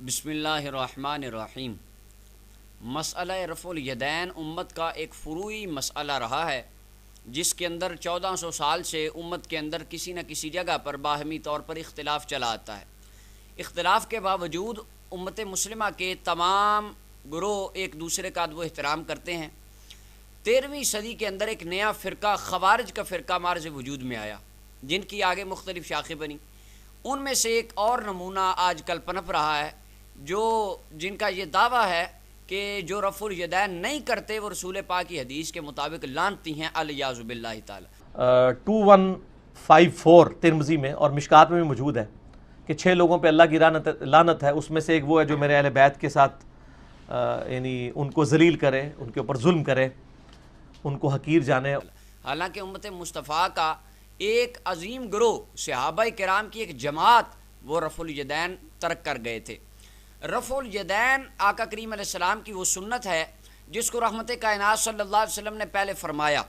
بسم اللہ الرحمن الرحیم۔ مسئلہ رفع الیدین امت کا ایک فروعی مسئلہ رہا ہے، جس کے اندر 1400 سال سے امت کے اندر کسی نہ کسی جگہ پر باہمی طور پر اختلاف چلا آتا ہے۔ اختلاف کے باوجود امت مسلمہ کے تمام گروہ ایک دوسرے کا ادب و احترام کرتے ہیں۔ 13ویں صدی کے اندر ایک نیا فرقہ خوارج کا فرقہ مارز وجود میں آیا، جن کی آگے مختلف شاخیں بنی۔ ان میں سے ایک اور نمونہ آج کل پنپ رہا ہے، جن کا یہ دعویٰ ہے کہ جو رفع الیدین نہیں کرتے وہ رسول پاک کی حدیث کے مطابق لعنتی ہیں، الیاذ باللہ تعالی۔ 2154 ترمذی میں اور مشکات میں بھی موجود ہے کہ 6 لوگوں پہ اللہ کی لعنت ہے۔ اس میں سے ایک وہ ہے جو میرے اہل بیت کے ساتھ یعنی ان کو ذلیل کرے، ان کے اوپر ظلم کرے، ان کو حقیر جانے۔ حالانکہ امت مصطفیٰ کا ایک عظیم گروہ صحابہ کرام کی ایک جماعت وہ رفع الیدین ترک کر گئے تھے۔ رفع الیدین آقا کریم علیہ السلام کی وہ سنت ہے جس کو رحمت کائنات صلی اللہ علیہ وسلم نے پہلے فرمایا،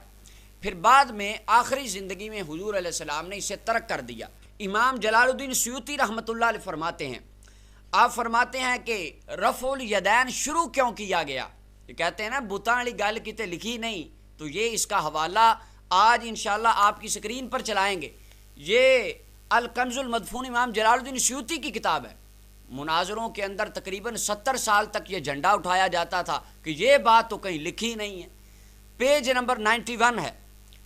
پھر بعد میں آخری زندگی میں حضور علیہ السلام نے اسے ترک کر دیا۔ امام جلال الدین سیوطی رحمۃ اللہ علیہ فرماتے ہیں، آپ فرماتے ہیں کہ رفع الیدین شروع کیوں کیا گیا؟ یہ کہتے ہیں نا بتاں والی گل کتے لکھی نہیں، تو یہ اس کا حوالہ آج انشاءاللہ آپ کی سکرین پر چلائیں گے۔ یہ الکنز المدفون امام جلال الدین سیوطی کی کتاب ہے۔ مناظروں کے اندر تقریباً 70 سال تک یہ جھنڈا اٹھایا جاتا تھا کہ یہ بات تو کہیں لکھی نہیں ہے۔ پیج نمبر 91 ہے۔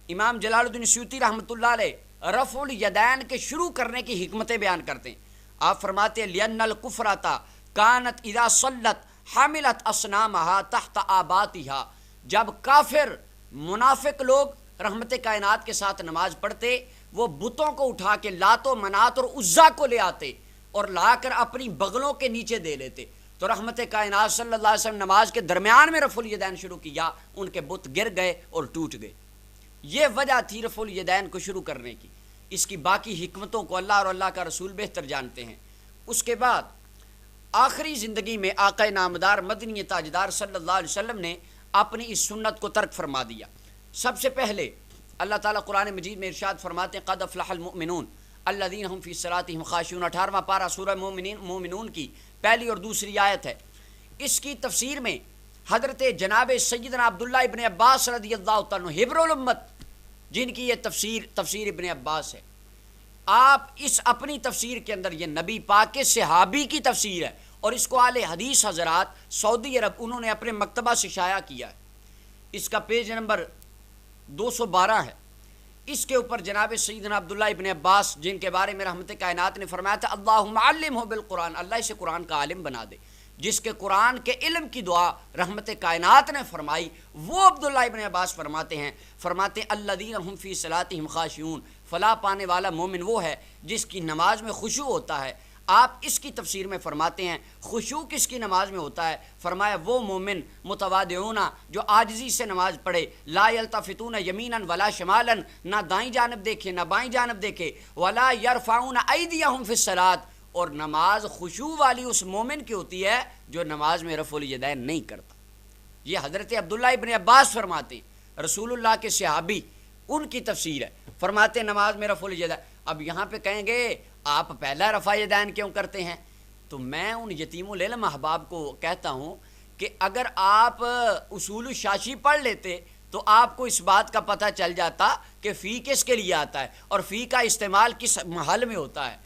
امام جلال الدین سیوطی رحمۃ اللہ علیہ رفع الیدین کے شروع کرنے کی حکمتیں بیان کرتے ہیں۔ آپ فرماتے ہیں لِأَنَّ الْكُفْرَةَ كَانَتْ إِذَا صَلَّتْ حَمِلَتْ أَصْنَامَهَا تَحْتَ آبَاتِهَا، جب کافر منافق لوگ رحمت کائنات کے ساتھ نماز پڑھتے، وہ بتوں کو اٹھا کے لات و منات اور عزا کو لے آتے اور لا کر اپنی بغلوں کے نیچے دے لیتے، تو رحمت کائنات صلی اللہ علیہ وسلم نماز کے درمیان میں رفع الیدین شروع کیا، ان کے بت گر گئے اور ٹوٹ گئے۔ یہ وجہ تھی رفع الیدین کو شروع کرنے کی۔ اس کی باقی حکمتوں کو اللہ اور اللہ کا رسول بہتر جانتے ہیں۔ اس کے بعد آخری زندگی میں آقا نامدار مدنی تاجدار صلی اللہ علیہ وسلم نے اپنی اس سنت کو ترک فرما دیا۔ سب سے پہلے اللہ تعالیٰ قرآن مجید میں ارشاد فرماتے ہیں قد افلح المؤمنون الذین هم فی صلاتہم خاشعون، 18واں پارہ سورہ مومنون کی پہلی اور دوسری آیت ہے۔ اس کی تفسیر میں حضرت جناب سیدنا عبداللہ ابن عباس رضی اللہ تعالیٰ عنہ حبر الامت، جن کی یہ تفسیر ابن عباس ہے، آپ اس اپنی تفسیر کے اندر، یہ نبی پاک کے صحابی کی تفسیر ہے اور اس کو اہل حدیث حضرات سعودی عرب انہوں نے اپنے مکتبہ سے شائع کیا ہے۔ اس کا پیج نمبر 212 ہے۔ اس کے اوپر جناب سیدنا عبداللہ ابن عباس، جن کے بارے میں رحمت کائنات نے فرمایا تھا اللہم علمہ بالقرآن، اللہ اسے قرآن کا عالم بنا دے، جس کے قرآن کے علم کی دعا رحمت کائنات نے فرمائی، وہ عبداللہ ابن عباس فرماتے ہیں الذین هم فی صلاتہم خاشعون، فلاح پانے والا مومن وہ ہے جس کی نماز میں خشوع ہوتا ہے۔ آپ اس کی تفسیر میں فرماتے ہیں خشوع کس کی نماز میں ہوتا ہے؟ فرمایا وہ مومن متواضعون جو عاجزی سے نماز پڑھے، لا یلتفتون یمینا ولا شمالا، نہ دائیں جانب دیکھے نہ بائیں جانب دیکھے، ولا یرفعون ایدیہم فی الصلاۃ، اور نماز خشوع والی اس مومن کی ہوتی ہے جو نماز میں رفع الیدین نہیں کرتا۔ یہ حضرت عبداللہ ابن عباس فرماتے ہیں، رسول اللہ کے صحابی، ان کی تفسیر ہے، فرماتے ہیں نماز میں رفع الیدین۔ اب یہاں پہ کہیں گے آپ پہلا رفع الیدین کیوں کرتے ہیں؟ تو میں ان یتیم العلم احباب کو کہتا ہوں کہ اگر آپ اصول الشاشی پڑھ لیتے تو آپ کو اس بات کا پتہ چل جاتا کہ فی کس کے لیے آتا ہے اور فی کا استعمال کس محل میں ہوتا ہے۔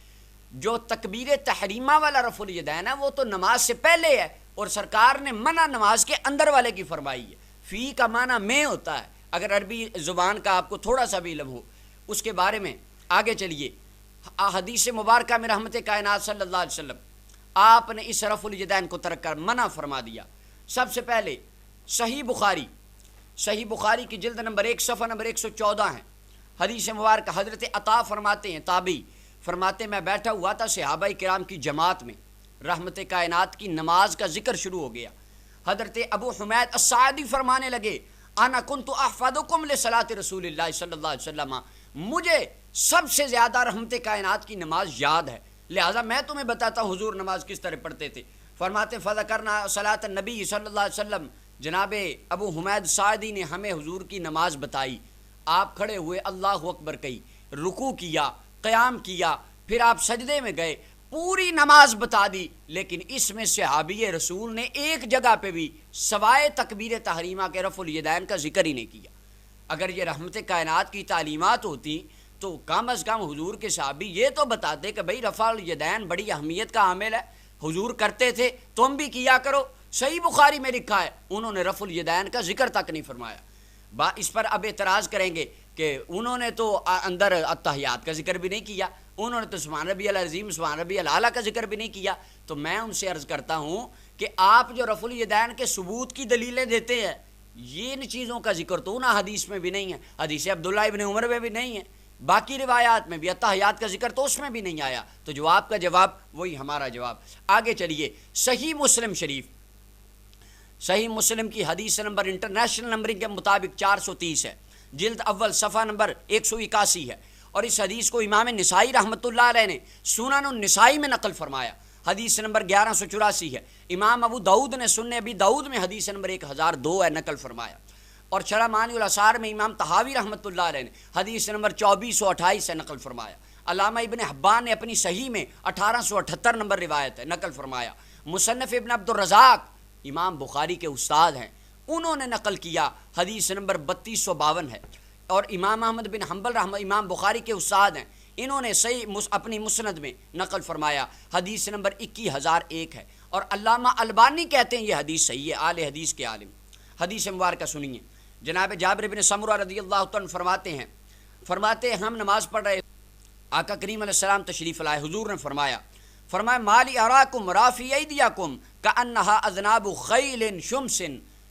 جو تکبیر تحریمہ والا رفع الیدین ہے وہ تو نماز سے پہلے ہے، اور سرکار نے منع نماز کے اندر والے کی فرمائی ہے۔ فی کا معنی میں ہوتا ہے، اگر عربی زبان کا آپ کو تھوڑا سا بھی علم ہو۔ اس کے بارے میں آگے چلیے، حدیث مبارکہ میں رحمت کائنات صلی اللہ علیہ وسلم آپ نے اس رفع الیدین کو ترک کر منع فرما دیا۔ سب سے پہلے صحیح بخاری کی جلد نمبر 1 صفحہ نمبر 114 ہے۔ حدیث مبارکہ حضرت عطا فرماتے ہیں، تابعی فرماتے میں بیٹھا ہوا تھا صحابہ کرام کی جماعت میں، رحمت کائنات کی نماز کا ذکر شروع ہو گیا۔ حضرت ابو حمید الساعدی فرمانے لگے انا کنت احفظکم لصلاۃ رسول اللہ صلی اللہ علیہ وسلم، مجھے سب سے زیادہ رحمت کائنات کی نماز یاد ہے، لہٰذا میں تمہیں بتاتا ہوں حضور نماز کس طرح پڑھتے تھے۔ فرماتے فذکرنا صلاۃ النبی صلی اللہ علیہ وسلم، جناب ابو حمید سعدی نے ہمیں حضور کی نماز بتائی۔ آپ کھڑے ہوئے، اللہ اکبر کہی، رکوع کیا، قیام کیا، پھر آپ سجدے میں گئے، پوری نماز بتا دی، لیکن اس میں صحابی رسول نے ایک جگہ پہ بھی سوائے تکبیر تحریمہ کے رفع الیدین کا ذکر ہی نہیں کیا۔ اگر یہ رحمت کائنات کی تعلیمات ہوتی تو کم از کم حضور کے صحابی یہ تو بتاتے کہ بھئی رفع الیدین بڑی اہمیت کا عامل ہے، حضور کرتے تھے تم بھی کیا کرو۔ صحیح بخاری میں لکھا ہے انہوں نے رفع الیدین کا ذکر تک نہیں فرمایا۔ اس پر اب اعتراض کریں گے کہ انہوں نے تو اندر التحیات کا ذکر بھی نہیں کیا، انہوں نے تو سبحان ربی العظیم سبحان ربی الاعلیٰ کا ذکر بھی نہیں کیا۔ تو میں ان سے عرض کرتا ہوں کہ آپ جو رفع الیدین کے ثبوت کی دلیلیں دیتے ہیں، یہ ان چیزوں کا ذکر تو نہ حدیث میں بھی نہیں ہے، حدیث عبداللہ ابن عمر میں بھی نہیں ہے، باقی روایات میں بھی التحیات کا ذکر تو اس میں بھی نہیں آیا۔ تو جواب کا جواب وہی ہمارا جواب۔ آگے چلیے، صحیح مسلم شریف، صحیح مسلم کی حدیث نمبر انٹرنیشنل نمبرنگ کے مطابق 430 ہے، جلد اول صفحہ نمبر 181 ہے، اور اس حدیث کو امام نسائی رحمۃ اللہ علیہ نے سنن النسائی میں نقل فرمایا، حدیث نمبر 1184 ہے۔ امام ابو داؤد نے سنن ابی داؤد میں حدیث نمبر 1002 ہے نقل فرمایا، اور شرح معانی الاثار میں امام طحاوی رحمۃ اللہ علیہ نے حدیث نمبر 2428 سے نقل فرمایا۔ علامہ ابن حبان نے اپنی صحیح میں 1878 نمبر روایت ہے نقل فرمایا۔ مصنف ابن عبد الرزاق امام بخاری کے استاد ہیں، انہوں نے نقل کیا، حدیث نمبر 3252 ہے، اور امام احمد بن حنبل امام بخاری کے استاد ہیں، انہوں نے صحیح اپنی مسند میں نقل فرمایا، حدیث نمبر 21001 ہے، اور علامہ البانی کہتے ہیں یہ حدیث صحیح ہے، اہل حدیث کے عالم۔ حدیث مبارکہ سنیے، جناب جابر بن سمرہ رضی اللہ عنہ فرماتے ہیں ہم نماز پڑھ رہے، آقا کریم علیہ السلام تشریف لائے، حضور نے فرمایا مالی اراکم رافی ایدیکم کانہا اذناب خیل شمس،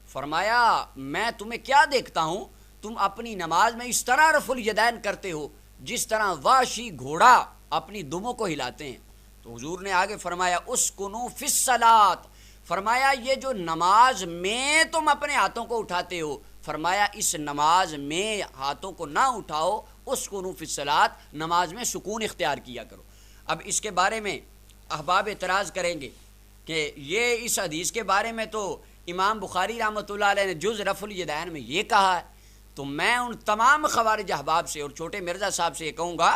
فرمایا میں تمہیں کیا دیکھتا ہوں، تم اپنی نماز میں اس طرح رفع الیدین کرتے ہو جس طرح وحشی گھوڑا اپنی دموں کو ہلاتے ہیں۔ تو حضور نے آگے فرمایا اسکنوا فی الصلاۃ، فرمایا یہ جو نماز میں تم اپنے ہاتھوں کو اٹھاتے ہو، فرمایا اس نماز میں ہاتھوں کو نہ اٹھاؤ، اسکنوا فی الصلاۃ، نماز میں سکون اختیار کیا کرو۔ اب اس کے بارے میں احباب اعتراض کریں گے کہ یہ اس حدیث کے بارے میں تو امام بخاری رحمۃ اللہ علیہ نے جز رفع الیدین میں یہ کہا ہے، تو میں ان تمام خوارج احباب سے اور چھوٹے مرزا صاحب سے یہ کہوں گا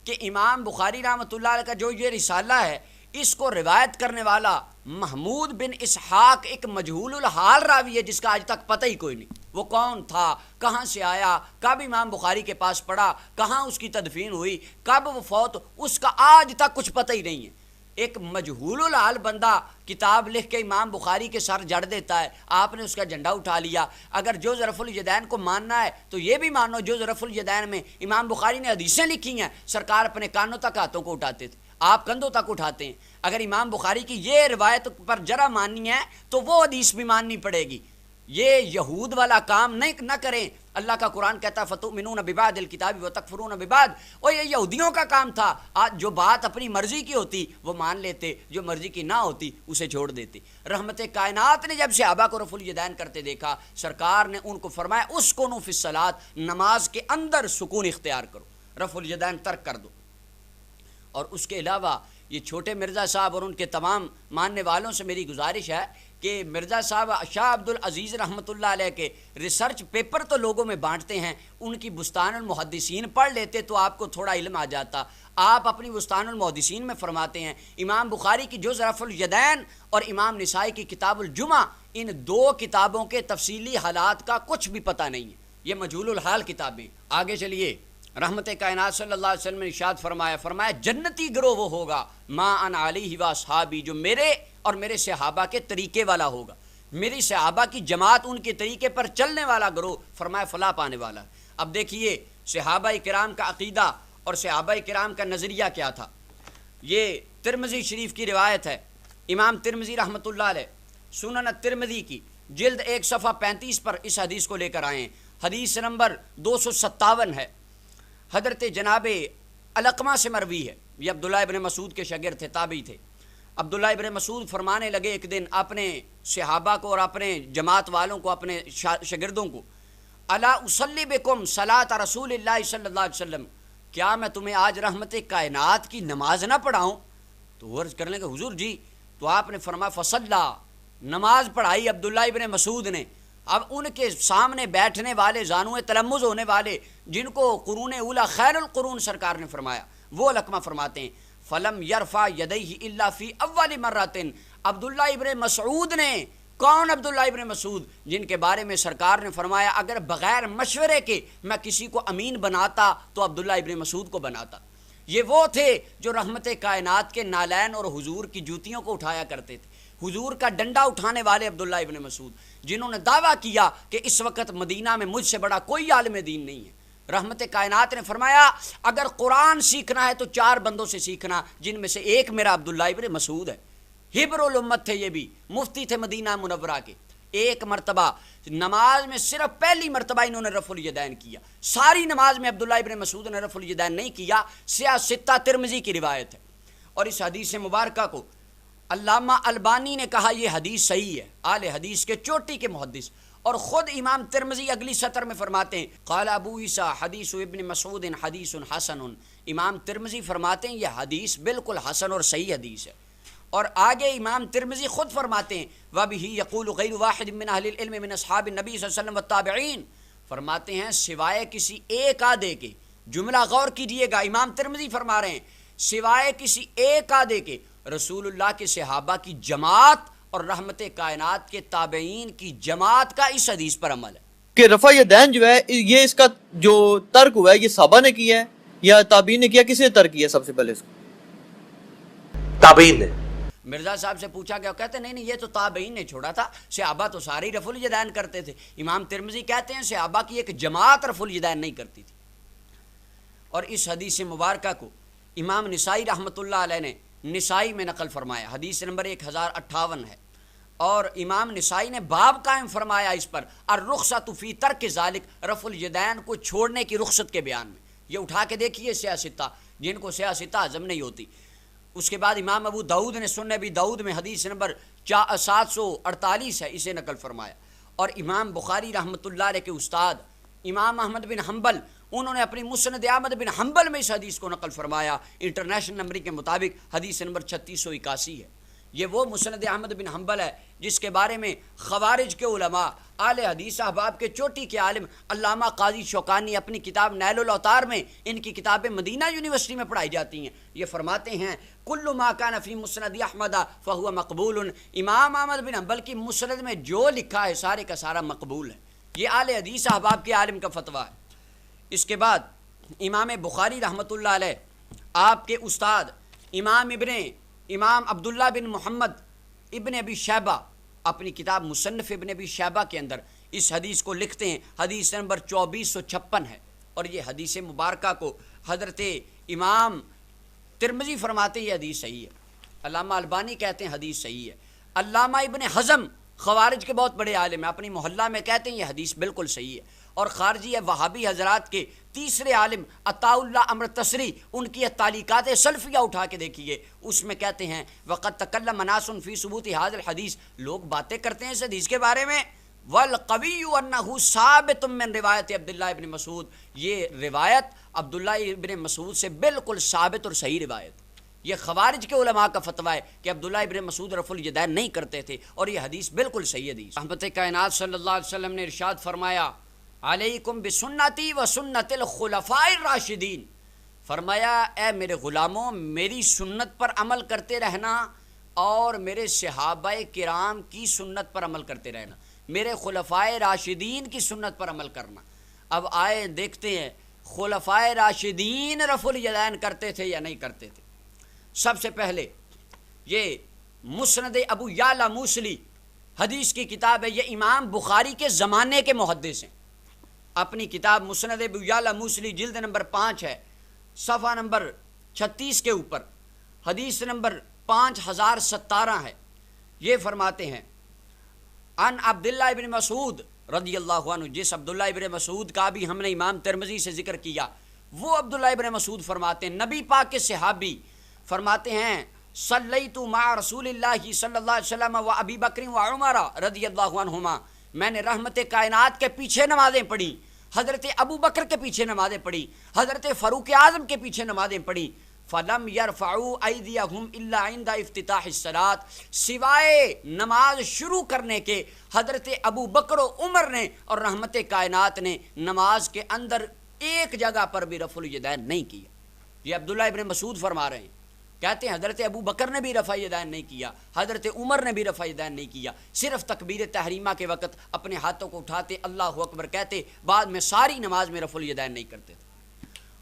کہ امام بخاری رحمۃ اللہ علیہ کا جو یہ رسالہ ہے، اس کو روایت کرنے والا محمود بن اسحاق ایک مجہول الحال راوی ہے جس کا آج تک پتہ ہی کوئی نہیں، وہ کون تھا، کہاں سے آیا، کب امام بخاری کے پاس پڑھا، کہاں اس کی تدفین ہوئی، کب وہ فوت، اس کا آج تک کچھ پتہ ہی نہیں ہے۔ ایک مجہول الحال بندہ کتاب لکھ کے امام بخاری کے سر جڑ دیتا ہے، آپ نے اس کا جھنڈا اٹھا لیا۔ اگر جز رفع الیدین کو ماننا ہے تو یہ بھی مانو جز رفع الیدین میں امام بخاری نے حدیثیں لکھی ہیں، سرکار اپنے کانوں تک ہاتھوں کو اٹھاتے تھے، آپ کندھوں تک اٹھاتے ہیں۔ اگر امام بخاری کی یہ روایت پر جرا ماننی ہے تو وہ حدیث بھی ماننی پڑے گی، یہ یہود والا کام نہ کریں۔ اللہ کا قرآن کہتا ہے فتؤمنون ببعض الکتاب وتکفرون ببعض، اور یہ یہودیوں کا کام تھا، آج جو بات اپنی مرضی کی ہوتی وہ مان لیتے، جو مرضی کی نہ ہوتی اسے چھوڑ دیتے۔ رحمت کائنات نے جب صحابہ کو رفع الیدین کرتے دیکھا، سرکار نے ان کو فرمایا اسکنوا فی الصلاۃ، نماز کے اندر سکون اختیار کرو، رفع الیدین ترک کر دو۔ اور اس کے علاوہ یہ چھوٹے مرزا صاحب اور ان کے تمام ماننے والوں سے میری گزارش ہے کہ مرزا صاحب شاہ عبد العزیز رحمۃ اللہ علیہ کے ریسرچ پیپر تو لوگوں میں بانٹتے ہیں، ان کی بستان المحدثین پڑھ لیتے تو آپ کو تھوڑا علم آ جاتا۔ آپ اپنی بستان المحدثین میں فرماتے ہیں امام بخاری کی جز رفع الیدین اور امام نسائی کی کتاب الجمعہ، ان دو کتابوں کے تفصیلی حالات کا کچھ بھی پتہ نہیں ہے، یہ مجہول الحال کتابیں۔ آگے چلیے، رحمت کائنات صلی اللہ علیہ وسلم نے ارشاد فرمایا جنتی گروہ وہ ہوگا ما انا علیہ واصحابی، جو میرے اور میرے صحابہ کے طریقے والا ہوگا، میری صحابہ کی جماعت ان کے طریقے پر چلنے والا گروہ، فرمایا فلاح پانے والا ہے۔ اب دیکھیے صحابہ کرام کا عقیدہ اور صحابہ کرام کا نظریہ کیا تھا۔ یہ ترمذی شریف کی روایت ہے، امام ترمذی رحمۃ اللہ علیہ سنن ترمذی کی جلد 1 صفحہ 35 پر اس حدیث کو لے کر آئے ہیں، حدیث نمبر 257 ہے، حضرت جناب علقمہ سے مروی ہے، یہ عبداللہ ابن مسعود کے شاگرد تھے، تابعی تھے۔ عبداللہ ابن مسعود فرمانے لگے ایک دن اپنے صحابہ کو اور اپنے جماعت والوں کو، اپنے شاگردوں کو، الا اصلی بکم صلاۃ رسول اللہ صلی اللہ علیہ وسلم، کیا میں تمہیں آج رحمت کائنات کی نماز نہ پڑھاؤں؟ تو عرض کرنے کہ حضور جی، تو آپ نے فرمایا فصلی، نماز پڑھائی عبداللہ ابن مسعود نے۔ اب ان کے سامنے بیٹھنے والے زانوئے تلمذ ہونے والے، جن کو قرون اولا خیر القرون سرکار نے فرمایا، وہ علقمہ فرماتے ہیں فلم یرفع یدیہ الا فی اول مرۃ، عبداللہ ابن مسعود نے، کون عبداللہ ابن مسعود؟ جن کے بارے میں سرکار نے فرمایا اگر بغیر مشورے کے میں کسی کو امین بناتا تو عبداللہ ابن مسعود کو بناتا۔ یہ وہ تھے جو رحمت کائنات کے نالین اور حضور کی جوتیوں کو اٹھایا کرتے تھے، حضور کا ڈنڈا اٹھانے والے عبداللہ ابن مسعود، جنہوں نے دعویٰ کیا کہ اس وقت مدینہ میں مجھ سے بڑا کوئی عالم دین نہیں ہے۔ رحمت کائنات نے فرمایا اگر قرآن سیکھنا ہے تو 4 بندوں سے سیکھنا، جن میں سے ایک میرا عبداللہ ابن مسعود ہے۔ حبر الامت تھے، یہ بھی مفتی تھے مدینہ منورہ کے۔ ایک مرتبہ نماز میں صرف پہلی مرتبہ انہوں نے رفع الیدین کیا، ساری نماز میں عبداللہ ابن مسعود نے رفع الیدین نہیں کیا۔ سیاہ ستہ ترمذی کی روایت ہے، اور اس حدیث مبارکہ کو علامہ البانی نے کہا یہ حدیث صحیح ہے، اہل حدیث کے چوٹی کے محدث، اور خود امام ترمذی اگلی سطر میں فرماتے ہیں قال ابو عیسیٰ حدیث ابن مسعود حدیث حسن، امام ترمذی فرماتے ہیں یہ حدیث بالکل حسن اور صحیح حدیث ہے۔ اور آگے امام ترمذی خود فرماتے ہیں وَبِهِ يَقُولُ غَيْرُ وَاحِدٍ مِّنْ أَهْلِ الْعِلْمِ مِنْ أَصْحَابِ النَّبِيِّ صلی اللہ علیہ وسلم وَالتَّابِعِينَ، فرماتے ہیں سوائے کسی ایک آدھے کے، جملہ غور کیجئے گا، امام ترمذی فرما رہے ہیں سوائے کسی ایک آدھے کے رسول اللہ کے صحابہ کی جماعت اور رحمت کائنات کے تابعین کی جماعت کا اس حدیث پر عمل ہے کہ رفع یدین جو ہے یہ اس کا جو ترک ہوا ہے یہ صحابہ نے کیا ہے یا تابعین نے کیا؟ کس نے ترک کیا سب سے پہلے اس کو؟ تابعین نے۔ مرزا صاحب سے پوچھا گیا، کہتے نہیں یہ تو تابعین نے چھوڑا تھا، صحابہ تو سارے رفع الیدین کرتے تھے۔ امام ترمذی کہتے ہیں صحابہ کی ایک جماعت رفع الیدین نہیں کرتی تھی۔ اور اس حدیث مبارکہ کو امام نسائی رحمۃ اللہ علیہ نے نسائی میں نقل فرمایا، حدیث نمبر 1058 ہے، اور امام نسائی نے باب قائم فرمایا اس پر الرخصۃ فی ترک ذالک، رفع الیدین کو چھوڑنے کی رخصت کے بیان میں۔ یہ اٹھا کے دیکھیے سیاہ ستہ، جن کو سیاہ ستہ ہضم نہیں ہوتی۔ اس کے بعد امام ابو داؤد نے سنن ابی داؤد میں حدیث نمبر 748 ہے، اسے نقل فرمایا۔ اور امام بخاری رحمۃ اللہ علیہ کے استاد امام احمد بن حنبل، انہوں نے اپنی مسند احمد بن حنبل میں اس حدیث کو نقل فرمایا، انٹرنیشنل نمبر کے مطابق حدیث نمبر 3681 ہے۔ یہ وہ مسند احمد بن حنبل ہے جس کے بارے میں خوارج کے علماء، اہل حدیث احباب کے چوٹی کے عالم علامہ قاضی شوکانی اپنی کتاب نیل الاوطار میں، ان کی کتابیں مدینہ یونیورسٹی میں پڑھائی جاتی ہیں، یہ فرماتے ہیں کل ما کان فی مسند احمد فہو مقبول، امام احمد بن حنبل کی مسند میں جو لکھا ہے سارے کا سارا مقبول ہے۔ یہ اہل حدیث احباب کے عالم کا فتویٰ ہے۔ اس کے بعد امام بخاری رحمۃ اللہ علیہ، آپ کے استاد امام عبداللہ بن محمد ابن ابی شیبہ اپنی کتاب مصنف ابن ابی شیبہ کے اندر اس حدیث کو لکھتے ہیں، حدیث نمبر 2456 ہے، اور یہ حدیث مبارکہ کو حضرت امام ترمذی فرماتے ہیں یہ حدیث صحیح ہے، علامہ البانی کہتے ہیں حدیث صحیح ہے، علامہ ابن حزم خوارج کے بہت بڑے عالم ہیں، اپنی محلہ میں کہتے ہیں یہ حدیث بالکل صحیح ہے، اور خارجی وہابی حضرات کے تیسرے عالم عطاء اللہ امر تسری، ان کی تعلیقات سلفیہ اٹھا کے دیکھیے، اس میں کہتے ہیں وقد تکلم ناس فی ثبوت ھذا الحدیث، لوگ باتیں کرتے ہیں اس حدیث کے بارے میں، والقوی انہ ثابت من روایت عبداللہ ابن مسعود، یہ روایت عبداللہ ابن مسعود سے بالکل ثابت اور صحیح روایت۔ یہ خوارج کے علماء کا فتویٰ ہے کہ عبداللہ ابن مسعود رفع الیدین نہیں کرتے تھے، اور یہ حدیث بالکل صحیح حدیث۔ رحمت کائنات صلی اللہ علیہ وسلم نے ارشاد فرمایا علیکم بسنتی و سنت الخلفاء الراشدین، فرمایا اے میرے غلاموں میری سنت پر عمل کرتے رہنا اور میرے صحابہ کرام کی سنت پر عمل کرتے رہنا، میرے خلفاء راشدین کی سنت پر عمل کرنا۔ اب آئے دیکھتے ہیں خلفاء راشدین رفع الیدین کرتے تھے یا نہیں کرتے تھے۔ سب سے پہلے یہ مسند ابو یعلا موصلی حدیث کی کتاب ہے، یہ امام بخاری کے زمانے کے محدث ہیں، اپنی کتاب مسند ابو یعلا موصلی جلد نمبر 5 ہے، صفحہ نمبر 36 کے اوپر حدیث نمبر 5017 ہے، یہ فرماتے ہیں ان عبداللہ ابن مسعود رضی اللہ عنہ، جس عبداللہ ابن مسعود کا بھی ہم نے امام ترمذی سے ذکر کیا، وہ عبداللہ ابن مسعود فرماتے ہیں نبی پاک کے صحابی فرماتے ہیں صلیت مع رسول اللہ صلی اللہ علیہ وسلم و ابی بکر و عمر رضی اللہ عنہما، میں نے رحمت کائنات کے پیچھے نمازیں پڑھی، حضرت ابو بکر کے پیچھے نمازیں پڑھی، حضرت فاروق اعظم کے پیچھے نمازیں پڑھی، فلم یرفعوا ایدیہم الا عند افتتاح الصلاۃ، سوائے نماز شروع کرنے کے حضرت ابو بکر و عمر نے اور رحمت کائنات نے نماز کے اندر ایک جگہ پر بھی رفع الیدین نہیں کیا۔ یہ عبداللہ ابن مسعود فرما رہے ہیں، کہتے ہیں حضرت ابو بکر نے بھی رفع یدین نہیں کیا، حضرت عمر نے بھی رفع یدین نہیں کیا، صرف تکبیر تحریمہ کے وقت اپنے ہاتھوں کو اٹھاتے اللہ اکبر کہتے، بعد میں ساری نماز میں رفع الیدین نہیں کرتے تھے۔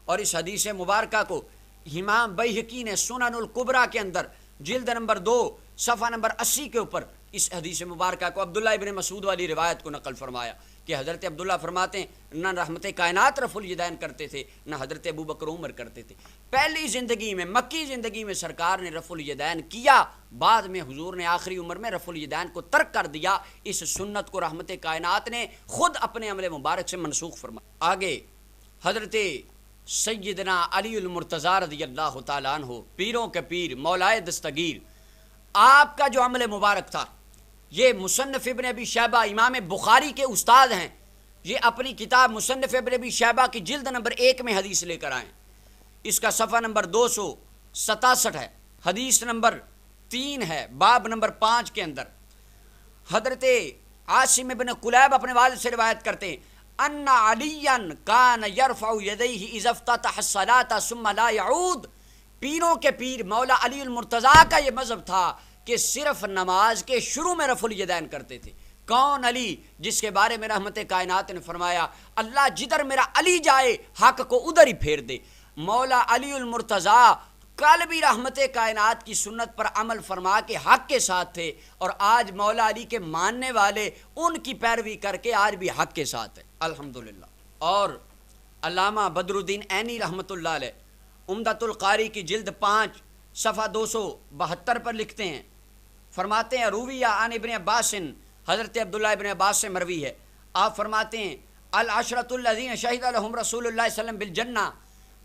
اور اس حدیث مبارکہ کو امام بیہقی نے سنن الکبریٰ کے اندر جلد نمبر 2 صفحہ نمبر 80 کے اوپر اس حدیث مبارکہ کو عبداللہ ابن مسعود والی روایت کو نقل فرمایا کہ حضرت عبداللہ فرماتے ہیں نہ رحمت کائنات رفع الیدین کرتے تھے، نہ حضرت ابو بکر عمر کرتے تھے۔ پہلی زندگی میں، مکی زندگی میں سرکار نے رفع الیدین کیا، بعد میں حضور نے آخری عمر میں رفع الیدین کو ترک کر دیا۔ اس سنت کو رحمت کائنات نے خود اپنے عمل مبارک سے منسوخ فرمایا۔ آگے حضرت سیدنا علی المرتضیٰ رضی اللہ تعالیٰ عنہ، پیروں کے پیر، مولائے دستگیر، آپ کا جو عمل مبارک تھا، یہ مصنف ابن ابی شیبہ امام بخاری کے استاد ہیں، یہ اپنی کتاب مصنف ابن ابی شیبہ کی جلد نمبر 1 میں حدیث لے کر آئیں۔ اس کا صفحہ نمبر 267 ہے، حدیث نمبر 3 ہے، باب نمبر 5 کے اندر حضرت عاصم ابن قلیب اپنے والد سے روایت کرتے ہیں ان علیاً کان یرفع یدیہ اذا افتتح الصلاۃ ثم لا یعود۔ پیروں کے پیر مولا علی المرتضیٰ کا یہ مذہب تھا کہ صرف نماز کے شروع میں رفع الیدین کرتے تھے۔ کون علی؟ جس کے بارے میں رحمت کائنات نے فرمایا اللہ جدھر میرا علی جائے حق کو ادھر ہی پھیر دے۔ مولا علی المرتضیٰ کل بھی رحمت کائنات کی سنت پر عمل فرما کے حق کے ساتھ تھے، اور آج مولا علی کے ماننے والے ان کی پیروی کر کے آج بھی حق کے ساتھ ہیں الحمدللہ۔ اور علامہ بدر الدین عینی رحمۃ اللہ علیہ عمدۃ القاری کی جلد 5 صفحہ 272 پر لکھتے ہیں، فرماتے ہیں رویہ عن ابن عباس، حضرت عبداللہ ابن عباس سے مروی ہے، آپ فرماتے ہیں العشرۃ الذین شہد لهم رسول اللہ صلی اللہ علیہ وسلم بالجنہ،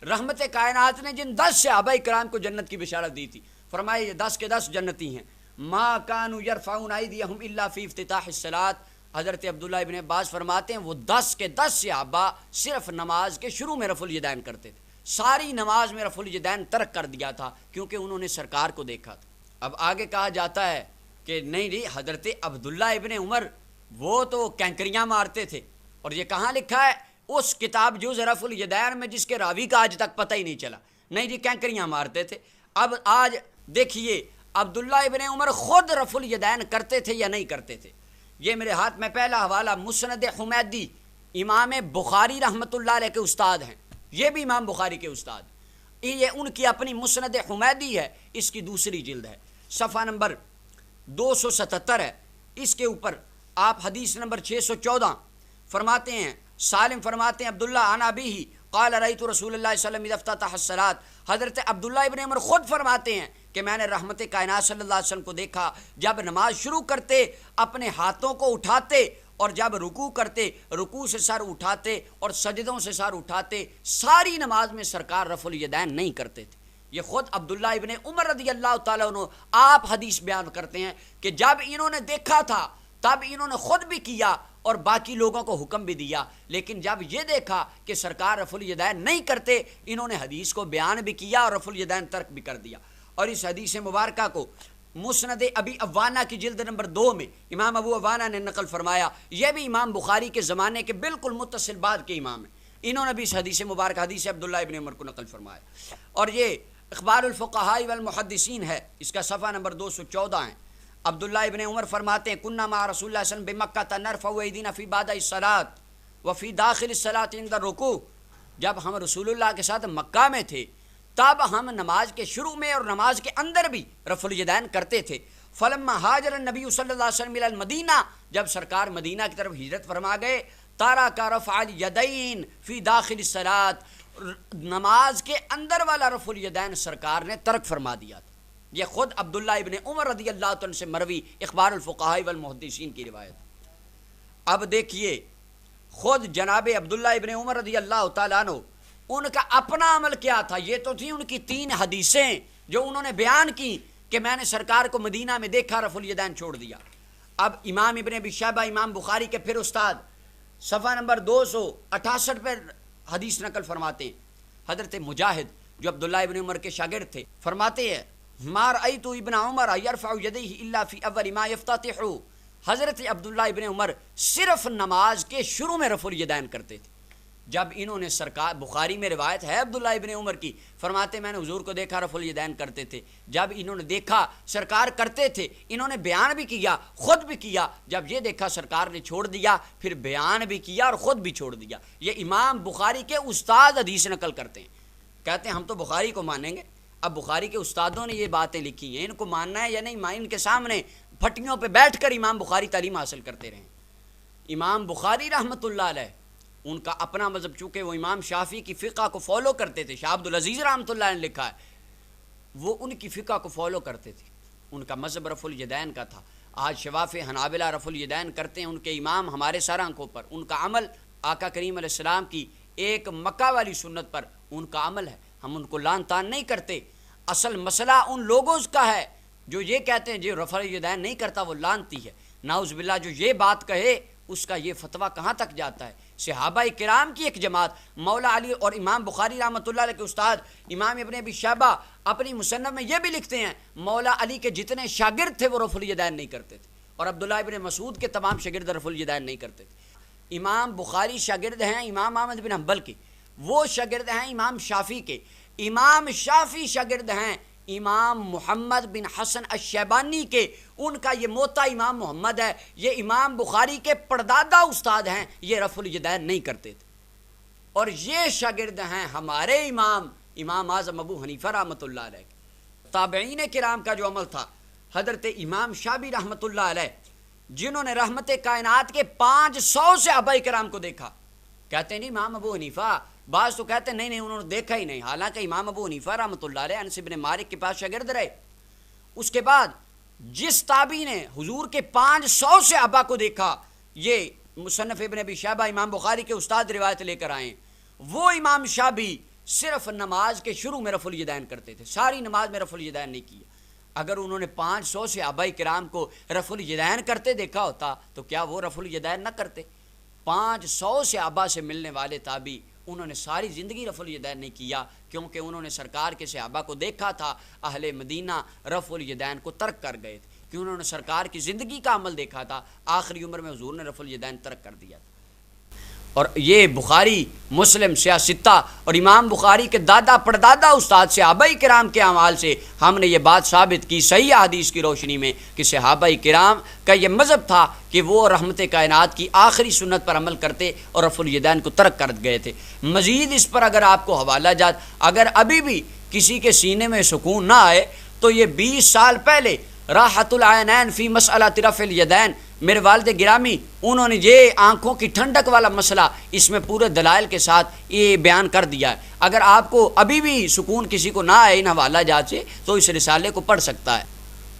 رحمت کائنات نے جن 10 صحابہ کرام کو جنت کی بشارت دی تھی، فرمایا یہ 10 کے 10 جنتی ہیں۔ ما کانوا یرفعون ایدیہم الا فی افتتاح الصلاۃ، حضرت عبداللہ ابن عباس فرماتے ہیں وہ 10 کے 10 صحابہ صرف نماز کے شروع میں رفع الیدین کرتے تھے، ساری نماز میں رفع الیدین ترک کر دیا تھا کیونکہ انہوں نے سرکار کو دیکھا تھا۔ اب آگے کہا جاتا ہے کہ نہیں جی حضرت عبداللہ ابن عمر وہ تو کینکریاں مارتے تھے، اور یہ کہاں لکھا ہے؟ اس کتاب جز رفع الیدین میں جس کے راوی کا آج تک پتہ ہی نہیں چلا۔ نہیں جی کینکریاں مارتے تھے۔ اب آج دیکھیے عبداللہ ابن عمر خود رفع الیدین کرتے تھے یا نہیں کرتے تھے؟ یہ میرے ہاتھ میں پہلا حوالہ مسند حمیدی، امام بخاری رحمۃ اللہ علیہ کے استاد ہیں، یہ بھی امام بخاری کے استاد، یہ ان کی اپنی مسند حمیدی ہے، اس کی دوسری جلد ہے، صفحہ نمبر 277 ہے، اس کے اوپر آپ حدیث نمبر 614 فرماتے ہیں، سالم فرماتے ہیں عبداللہ عن ابیہ قال رأیت رسول اللہ صلی اللہ علیہ وسلم اذا افتتح الصلاۃ، حضرت عبداللہ ابن عمر خود فرماتے ہیں کہ میں نے رحمت کائنات صلی اللہ علیہ وسلم کو دیکھا جب نماز شروع کرتے اپنے ہاتھوں کو اٹھاتے، اور جب رکوع کرتے رکوع سے سر اٹھاتے اور سجدوں سے سر اٹھاتے، ساری نماز میں سرکار رفع الیدین نہیں کرتے تھے۔ یہ خود عبداللہ ابن عمر رضی اللہ تعالیٰ عنہ آپ حدیث بیان کرتے ہیں کہ جب انہوں نے دیکھا تھا تب انہوں نے خود بھی کیا اور باقی لوگوں کو حکم بھی دیا، لیکن جب یہ دیکھا کہ سرکار رفع الیدین نہیں کرتے، انہوں نے حدیث کو بیان بھی کیا اور رفع الیدین ترک بھی کر دیا۔ اور اس حدیث مبارکہ کو مسند ابی عوانہ کی جلد نمبر 2 میں امام ابو عوانہ نے نقل فرمایا، یہ بھی امام بخاری کے زمانے کے بالکل متصل بعد کے امام ہیں، انہوں نے بھی اس حدیث مبارکہ حدیث عبداللہ ابن عمر کو نقل فرمایا، اور یہ اخبار الفقہاء والمحدثین ہے، اس کا صفحہ نمبر 214 ہے۔ عبداللہ ابن عمر فرماتے ہیں کننا مع رسول اللہ صلی اللہ علیہ وسلم بمکہ نرفع ایدینا فی بعد الصلاۃ وفی داخل الصلاۃ عند الرکوع، جب ہم رسول اللہ کے ساتھ مکہ میں تھے تب ہم نماز کے شروع میں اور نماز کے اندر بھی رفع الیدین کرتے تھے۔ فلما ہاجر النبی صلی اللہ علیہ وسلم الی المدینہ، جب سرکار مدینہ کی طرف ہجرت فرما گئے، ترک رفع الیدین فی داخل الصلاۃ، نماز کے اندر والا رفع الیدین سرکار نے ترک فرما دیا تھا۔ یہ خود عبداللہ ابن عمر رضی اللہ عنہ سے مروی اخبار الفقہاء والمحدثین کی روایت۔ اب دیکھیے خود جناب عبداللہ ابن عمر رضی اللہ تعالیٰ عنہ ان کا اپنا عمل کیا تھا؟ یہ تو تھی ان کی 3 حدیثیں جو انہوں نے بیان کی کہ میں نے سرکار کو مدینہ میں دیکھا رفع الیدین چھوڑ دیا۔ اب امام ابن ابی شیبہ امام بخاری کے پھر استاد صفحہ نمبر 268 پر حدیث نقل فرماتے ہیں، حضرت مجاہد جو عبداللہ ابن عمر کے شاگرد تھے فرماتے ہیں ما رأیت ابن عمر یرفع یدیہ الا فی اول ما یفتتح، حضرت عبداللہ ابن عمر صرف نماز کے شروع میں رفع الیدین کرتے تھے، جب انہوں نے سرکار، بخاری میں روایت ہے عبداللہ ابن عمر کی، فرماتے میں نے حضور کو دیکھا رفع الیدین کرتے تھے، جب انہوں نے دیکھا سرکار کرتے تھے، انہوں نے بیان بھی کیا، خود بھی کیا، جب یہ دیکھا سرکار نے چھوڑ دیا، پھر بیان بھی کیا اور خود بھی چھوڑ دیا۔ یہ امام بخاری کے استاد حدیث نقل کرتے ہیں، کہتے ہیں ہم تو بخاری کو مانیں گے۔ اب بخاری کے استادوں نے یہ باتیں لکھی ہیں، ان کو ماننا ہے یا نہیں، ان کے سامنے پھٹیوں پہ بیٹھ کر امام بخاری تعلیم حاصل کرتے رہے۔ امام بخاری رحمۃ اللہ علیہ، ان کا اپنا مذہب، چونکہ وہ امام شافعی کی فقہ کو فالو کرتے تھے، شاہ عبدالعزیز رحمۃ اللہ نے لکھا ہے وہ ان کی فقہ کو فالو کرتے تھے، ان کا مذہب رفع الیدین کا تھا۔ آج شواف حنابلہ رفع الیدین کرتے ہیں، ان کے امام ہمارے سر آنکھوں پر، ان کا عمل آقا کریم علیہ السلام کی ایک مکہ والی سنت پر ان کا عمل ہے، ہم ان کو لان تان نہیں کرتے۔ اصل مسئلہ ان لوگوں کا ہے جو یہ کہتے ہیں جو رفع الیدین نہیں کرتا وہ لانتی ہے، نعوذ باللہ۔ جو یہ بات کہے اس کا یہ فتویٰ کہاں تک جاتا ہے؟ صحابہ کرام کی ایک جماعت، مولا علی اور امام بخاری رحمۃ اللہ علیہ کے استاد امام ابن ابی شیبہ اپنی مصنف میں یہ بھی لکھتے ہیں مولا علی کے جتنے شاگرد تھے وہ رفع الیدین نہیں کرتے تھے، اور عبداللہ ابن مسعود کے تمام شاگرد رفع الیدین نہیں کرتے تھے۔ امام بخاری شاگرد ہیں امام احمد بن حنبل کے، وہ شاگرد ہیں امام شافعی کے، امام شافعی شاگرد ہیں امام محمد بن حسن الشیبانی کے، ان کا یہ موتا امام محمد ہے، یہ امام بخاری کے پردادا استاد ہیں، یہ رفع الیدین نہیں کرتے تھے۔ اور یہ شاگرد ہیں ہمارے امام اعظم ابو حنیفہ رحمۃ اللہ علیہ۔ تابعین کرام کا جو عمل تھا، حضرت امام شابی رحمۃ اللہ علیہ جنہوں نے رحمت کائنات کے 500 صحابہ کرام کو دیکھا، کہتے ہیں نہیں امام ابو حنیفہ، بعض تو کہتے ہیں نہیں انہوں نے دیکھا ہی نہیں، حالانکہ امام ابو حنیفہ رحمۃ اللہ علیہ انس بن مالک کے پاس شاگرد رہے۔ اس کے بعد جس تابعی نے حضور کے 500 صحابہ کو دیکھا، یہ مصنف ابن ابی شیبہ امام بخاری کے استاد روایت لے کر آئے، وہ امام شابی صرف نماز کے شروع میں رفع الیدین کرتے تھے، ساری نماز میں رفع الیدین نہیں کیا۔ اگر انہوں نے 500 صحابہ کرام کو رفع الیدین کرتے دیکھا ہوتا تو کیا وہ رفع الیدین نہ کرتے؟ 500 صحابہ سے ملنے والے تابعی، انہوں نے ساری زندگی رفع الیدین نہیں کیا، کیونکہ انہوں نے سرکار کے صحابہ کو دیکھا تھا، اہل مدینہ رفع الیدین کو ترک کر گئے تھے، کہ انہوں نے سرکار کی زندگی کا عمل دیکھا تھا، آخری عمر میں حضور نے رفع الیدین ترک کر دیا تھا۔ اور یہ بخاری، مسلم، سیاہ ستہ اور امام بخاری کے دادا پردادا استاد صحابہ کرام کے اعمال سے ہم نے یہ بات ثابت کی صحیح حدیث کی روشنی میں کہ صحابہ کرام کا یہ مذہب تھا کہ وہ رحمت کائنات کی آخری سنت پر عمل کرتے اور رفع الیدین کو ترک کر گئے تھے۔ مزید اس پر اگر آپ کو حوالہ جات، اگر ابھی بھی کسی کے سینے میں سکون نہ آئے تو یہ 20 سال پہلے راحت العینین فی مسئلہ رفع الیدین، میرے والد گرامی انہوں نے یہ آنکھوں کی ٹھنڈک والا مسئلہ اس میں پورے دلائل کے ساتھ یہ بیان کر دیا ہے۔ اگر آپ کو ابھی بھی سکون کسی کو نہ آئے ان حوالہ جات سے تو اس رسالے کو پڑھ سکتا ہے۔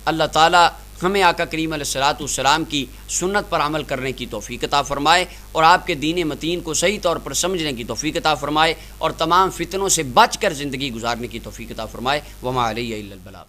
اللہ تعالیٰ ہمیں آقا کریم علیہ الصلوۃ والسلام کی سنت پر عمل کرنے کی توفیق عطا فرمائے، اور آپ کے دین متین کو صحیح طور پر سمجھنے کی توفیق عطا فرمائے، اور تمام فتنوں سے بچ کر زندگی گزارنے کی توفیق عطا فرمائے۔ وما علیہ الا البلاغ۔